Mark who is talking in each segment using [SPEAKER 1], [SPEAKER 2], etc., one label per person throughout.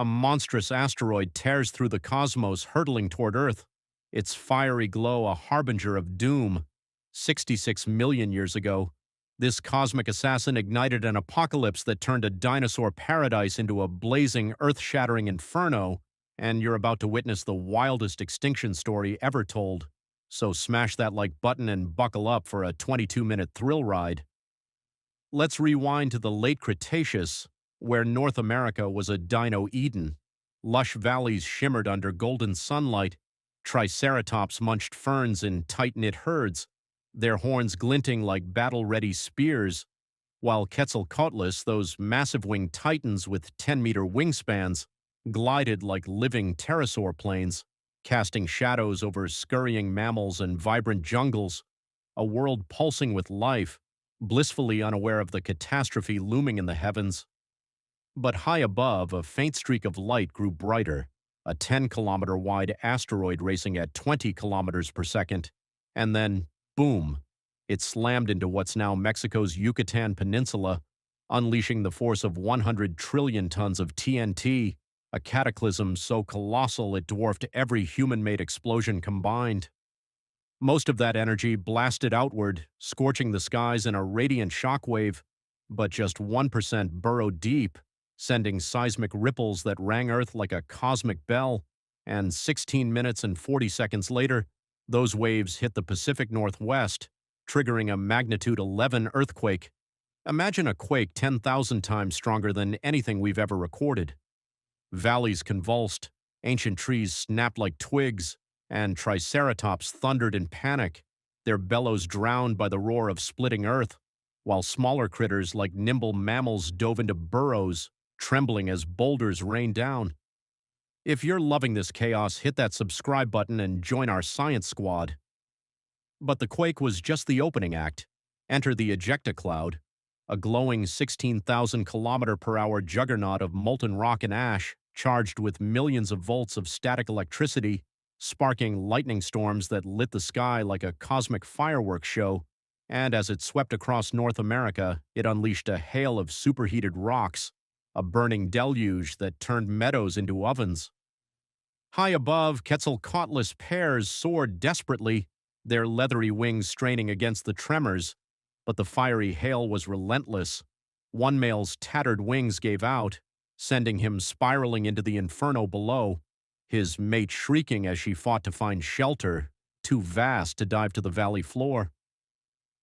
[SPEAKER 1] A monstrous asteroid tears through the cosmos, hurtling toward Earth, its fiery glow a harbinger of doom. 66 million years ago, this cosmic assassin ignited an apocalypse that turned a dinosaur paradise into a blazing, earth-shattering inferno, and you're about to witness the wildest extinction story ever told. So smash that like button and buckle up for a 22-minute thrill ride. Let's rewind to the late Cretaceous, where North America was a dino Eden. Lush valleys shimmered under golden sunlight. Triceratops munched ferns in tight-knit herds, their horns glinting like battle-ready spears, while Quetzalcoatlus, those massive-winged titans with 10-meter wingspans, glided like living pterosaur planes, casting shadows over scurrying mammals and vibrant jungles, a world pulsing with life, blissfully unaware of the catastrophe looming in the heavens. But high above, a faint streak of light grew brighter, a 10-kilometer-wide asteroid racing at 20 kilometers per second, and then, boom, it slammed into what's now Mexico's Yucatan Peninsula, unleashing the force of 100 trillion tons of TNT, a cataclysm so colossal it dwarfed every human-made explosion combined. Most of that energy blasted outward, scorching the skies in a radiant shockwave, but just 1% burrowed deep, sending seismic ripples that rang Earth like a cosmic bell, and 16 minutes and 40 seconds later, those waves hit the Pacific Northwest, triggering a magnitude 11 earthquake. Imagine a quake 10,000 times stronger than anything we've ever recorded. Valleys convulsed, ancient trees snapped like twigs, and Triceratops thundered in panic, their bellows drowned by the roar of splitting earth, while smaller critters like nimble mammals dove into burrows, trembling as boulders rained down. If you're loving this chaos, hit that subscribe button and join our science squad. But the quake was just the opening act. Enter the ejecta cloud, a glowing 16,000-kilometer-per-hour juggernaut of molten rock and ash, charged with millions of volts of static electricity, sparking lightning storms that lit the sky like a cosmic fireworks show, and as it swept across North America, it unleashed a hail of superheated rocks, a burning deluge that turned meadows into ovens. High above, Quetzalcoatlus pairs soared desperately, their leathery wings straining against the tremors, but the fiery hail was relentless. One male's tattered wings gave out, sending him spiraling into the inferno below, his mate shrieking as she fought to find shelter, too vast to dive to the valley floor.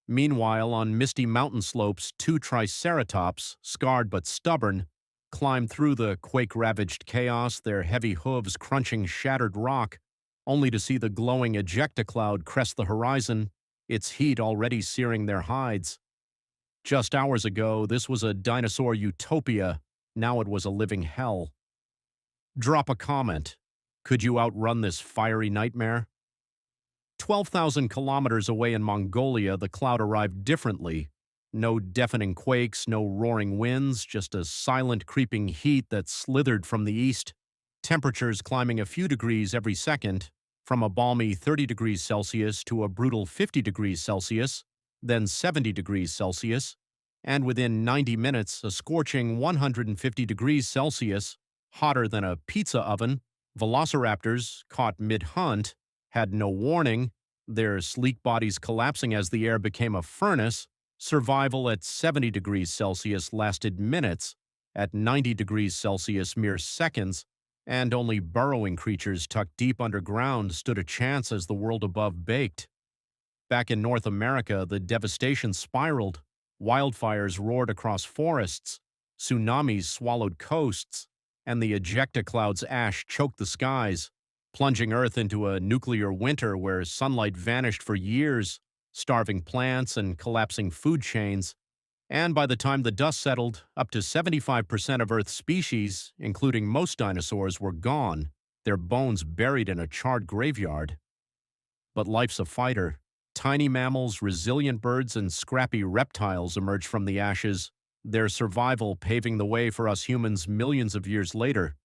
[SPEAKER 1] Meanwhile, on misty mountain slopes, two triceratops, scarred but stubborn, climbed through the quake-ravaged chaos, their heavy hooves crunching shattered rock, only to see the glowing ejecta cloud crest the horizon, its heat already searing their hides. Just hours ago, this was a dinosaur utopia. Now it was a living hell. Drop a comment. Could you outrun this fiery nightmare? 12,000 kilometers away in Mongolia, the cloud arrived differently. No deafening quakes, no roaring winds, just a silent creeping heat that slithered from the east, temperatures climbing a few degrees every second, from a balmy 30 degrees Celsius to a brutal 50 degrees Celsius, then 70 degrees Celsius, and within 90 minutes a scorching 150 degrees Celsius, hotter than a pizza oven. Velociraptors, caught mid-hunt, had no warning, their sleek bodies collapsing as the air became a furnace. Survival at 70 degrees Celsius lasted minutes, at 90 degrees Celsius mere seconds, and only burrowing creatures tucked deep underground stood a chance as the world above baked. Back in North America, the devastation spiraled. Wildfires roared across forests, tsunamis swallowed coasts, and the ejecta cloud's ash choked the skies, plunging Earth into a nuclear winter where sunlight vanished for years, starving plants and collapsing food chains. And by the time the dust settled, up to 75% of Earth's species, including most dinosaurs, were gone, their bones buried in a charred graveyard. But life's a fighter. Tiny mammals, resilient birds, and scrappy reptiles emerged from the ashes, their survival paving the way for us humans millions of years later.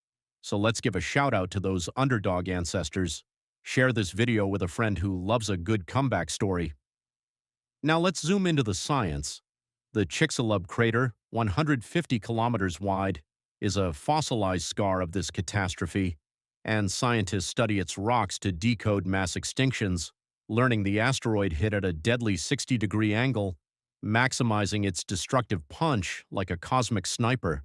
[SPEAKER 1] So let's give a shout out to those underdog ancestors. Share this video with a friend who loves a good comeback story. Now let's zoom into the science. The Chicxulub crater, 150 kilometers wide, is a fossilized scar of this catastrophe, and scientists study its rocks to decode mass extinctions, learning the asteroid hit at a deadly 60-degree angle, maximizing its destructive punch like a cosmic sniper.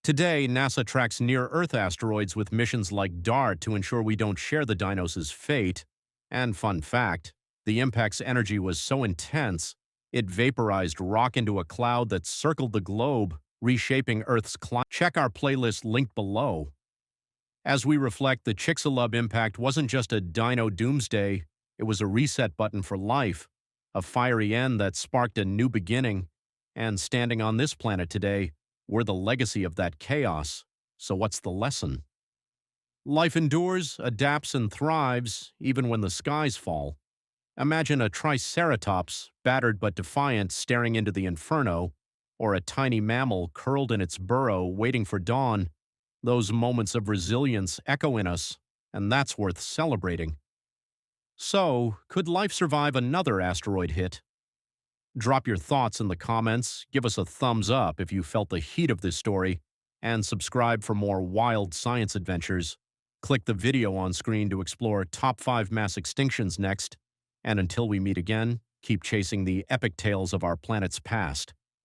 [SPEAKER 1] Today, NASA tracks near-Earth asteroids with missions like DART to ensure we don't share the Dinos' fate. And fun fact, the impact's energy was so intense, it vaporized rock into a cloud that circled the globe, reshaping Earth's climate. Check our playlist linked below. As we reflect, the Chicxulub impact wasn't just a dino doomsday, it was a reset button for life, a fiery end that sparked a new beginning. And standing on this planet today, we're the legacy of that chaos. So what's the lesson? Life endures, adapts, and thrives, even when the skies fall. Imagine a triceratops, battered but defiant, staring into the inferno, or a tiny mammal curled in its burrow, waiting for dawn. Those moments of resilience echo in us, and that's worth celebrating. So, could life survive another asteroid hit? Drop your thoughts in the comments, give us a thumbs up if you felt the heat of this story, and subscribe for more wild science adventures. Click the video on screen to explore top 5 mass extinctions next, and until we meet again, keep chasing the epic tales of our planet's past.